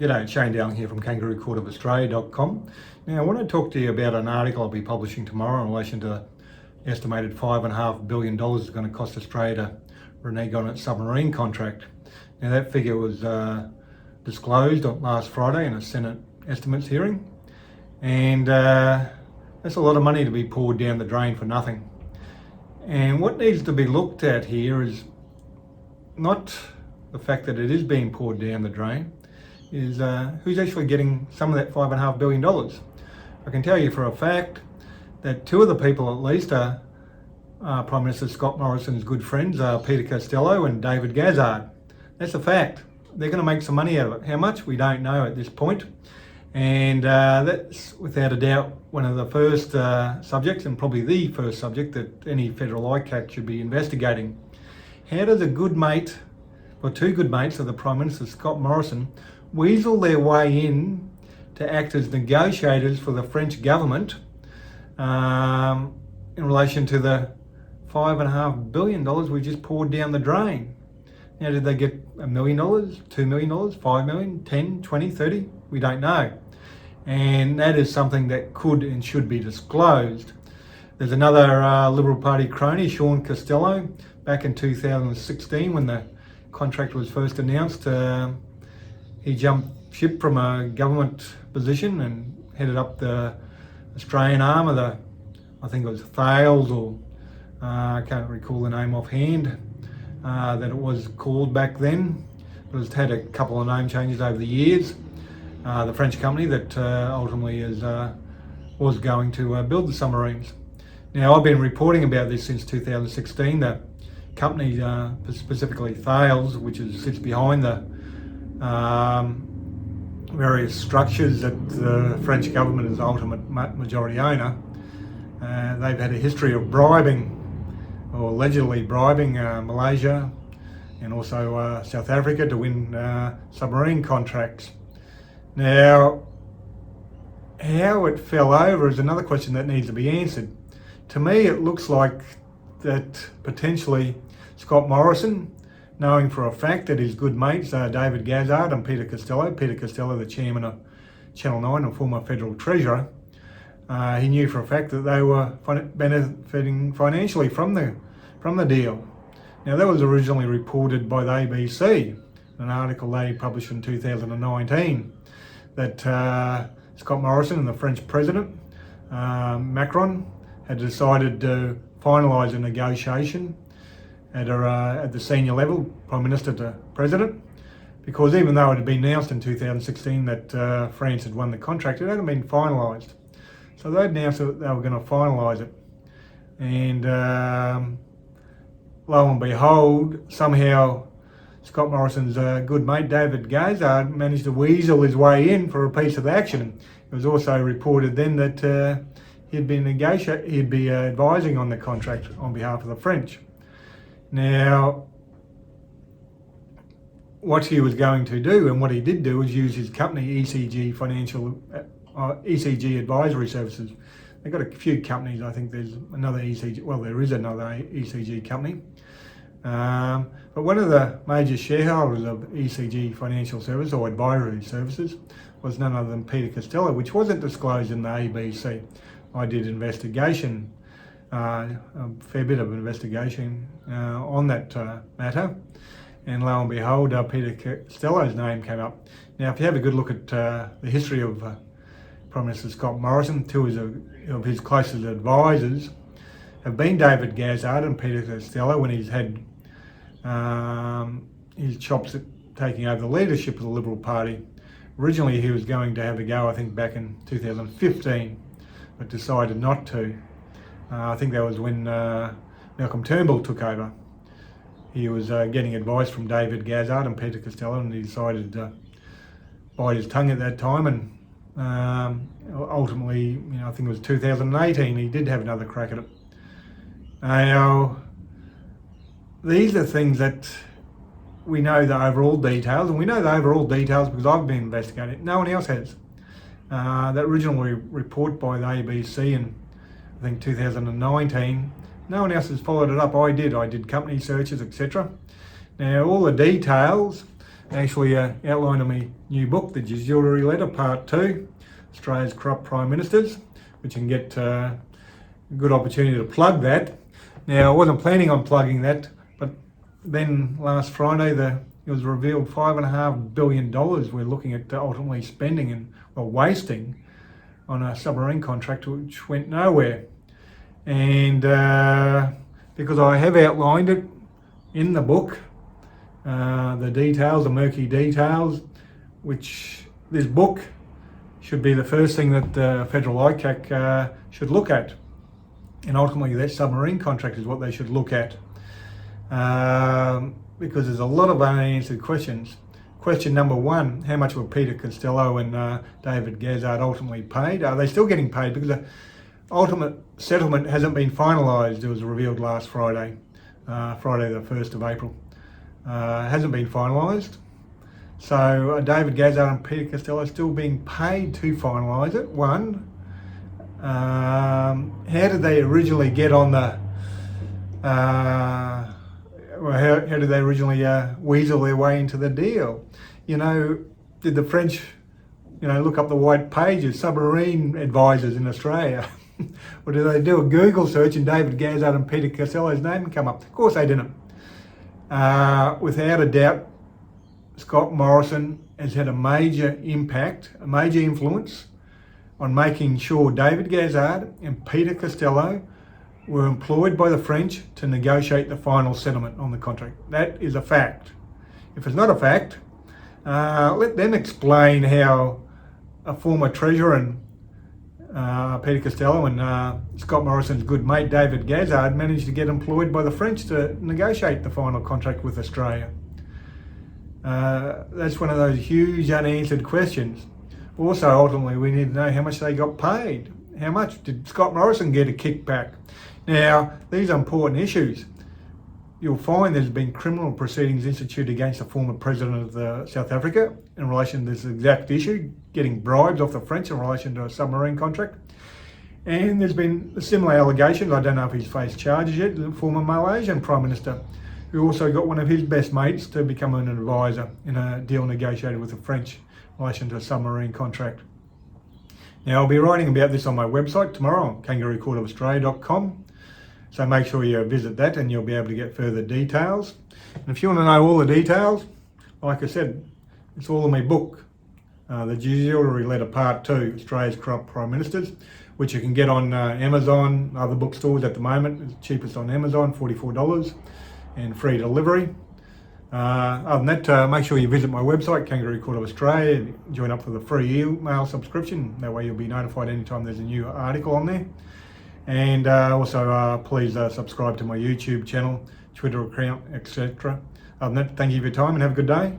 G'day, Shane Dowling here from kangaroocourtofaustralia.com. Now, I want to talk to you about an article I'll be publishing tomorrow in relation to the estimated $5.5 billion it's going to cost Australia to renege on its submarine contract. Now, that figure was disclosed on last Friday in a Senate estimates hearing, and that's a lot of money to be poured down the drain for nothing. And what needs to be looked at here is not the fact that it is being poured down the drain, is who's actually getting some of that $5.5 billion. I can tell you for a fact that two of the people at least are Prime Minister Scott Morrison's good friends, Peter Costello and David Gazard. That's a fact. They're going to make some money out of it. How much? We don't know at this point. And that's without a doubt one of the first subjects, and probably the first subject that any federal ICAC should be investigating. How does a good mate, or two good mates of the Prime Minister Scott Morrison, weasel their way in to act as negotiators for the French government in relation to the $5.5 billion we just poured down the drain? Now, did they get $1 million, $2 million, $5 million, 10, 20, 30? We don't know. And that is something that could and should be disclosed. There's another Liberal Party crony, Sean Costello, back in 2016 when the contract was first announced. He jumped ship from a government position and headed up the Australian arm of the, I think it was Thales, or I can't recall the name offhand, that it was called back then. But it's had a couple of name changes over the years. The French company that ultimately was going to build the submarines. Now, I've been reporting about this since 2016. The company, specifically Thales, which sits behind the various structures that the French government is the ultimate majority owner, they've had a history of bribing, or allegedly bribing, Malaysia and also South Africa to win submarine contracts. Now, how it fell over is another question that needs to be answered. To me, it looks like that potentially Scott Morrison, knowing for a fact that his good mates David Gazard and Peter Costello, the chairman of Channel 9 and former federal treasurer, he knew for a fact that they were benefiting financially from the deal. Now, that was originally reported by the ABC, an article they published in 2019, that Scott Morrison and the French president, Macron, had decided to finalise a negotiation at the senior level, Prime Minister to President, because even though it had been announced in 2016 that France had won the contract, it hadn't been finalised. So they announced that they were going to finalise it. And lo and behold, somehow Scott Morrison's good mate David Gazard managed to weasel his way in for a piece of the action. It was also reported then that he'd be advising on the contract on behalf of the French. Now, what he was going to do, and what he did do, was use his company, ECG Advisory Services. They've got a few companies. I think there's another ECG, well, there is another ECG company. But one of the major shareholders of ECG Financial Services, or Advisory Services, was none other than Peter Costello, which wasn't disclosed in the ABC. I did investigation, a fair bit of investigation on that matter, and lo and behold, Peter Costello's name came up. Now, if you have a good look at the history of Prime Minister Scott Morrison, two of his closest advisors have been David Gazard and Peter Costello when he's had his chops at taking over the leadership of the Liberal Party. Originally, he was going to have a go, I think, back in 2015, but decided not to. I think that was when Malcolm Turnbull took over. He was getting advice from David Gazard and Peter Costello, and he decided to bite his tongue at that time. And ultimately, I think it was 2018, he did have another crack at it. Now, these are things that we know the overall details, and we know the overall details because I've been investigating it. No one else has. That original report by the ABC in, I think, 2019, no one else has followed it up. I did company searches, etc. Now, all the details actually outlined in my new book, The Gazard Letter, Part 2, Australia's Corrupt Prime Ministers, which you can get a good opportunity to plug that. Now, I wasn't planning on plugging that, but then last Friday it was revealed $5.5 billion we're looking at ultimately spending and wasting on a submarine contract which went nowhere. And because I have outlined it in the book, the details, the murky details, which this book should be the first thing that federal ICAC should look at. And ultimately that submarine contract is what they should look at. Because there's a lot of unanswered questions. Question number one, how much were Peter Costello and David Gazard ultimately paid? Are they still getting paid? Because the ultimate settlement hasn't been finalised. It was revealed last Friday, Friday the 1st of April. Hasn't been finalised. So David Gazard and Peter Costello are still being paid to finalise it. One, how did they originally get on the, how did they originally weasel their way into the deal? You know, did the French, look up the white pages, submarine advisors in Australia? Or did they do a Google search and David Gazard and Peter Costello's name come up? Of course they didn't. Without a doubt, Scott Morrison has had a major impact, a major influence on making sure David Gazard and Peter Costello were employed by the French to negotiate the final settlement on the contract. That is a fact. If it's not a fact, let them explain how a former treasurer and Peter Costello and Scott Morrison's good mate David Gazard managed to get employed by the French to negotiate the final contract with Australia. That's one of those huge unanswered questions. Also, ultimately, we need to know how much they got paid. How much did Scott Morrison get a kickback? Now, these are important issues. You'll find there's been criminal proceedings instituted against the former president of South Africa in relation to this exact issue, getting bribes off the French in relation to a submarine contract. And there's been similar allegations, I don't know if he's faced charges yet, the former Malaysian Prime Minister, who also got one of his best mates to become an advisor in a deal negotiated with the French in relation to a submarine contract. Now, I'll be writing about this on my website tomorrow on kangaroocourtofaustralia.com. So make sure you visit that and you'll be able to get further details. And if you want to know all the details, like I said, it's all in my book, The Gazard Letter, Part 2, Australia's Corrupt Prime Ministers, which you can get on Amazon, other bookstores at the moment. It's cheapest on Amazon, $44, and free delivery. Other than that, make sure you visit my website, Kangaroo Court of Australia, join up for the free email subscription. That way you'll be notified anytime there's a new article on there. And also please subscribe to my YouTube channel, Twitter account, etc. Other than that, thank you for your time and have a good day.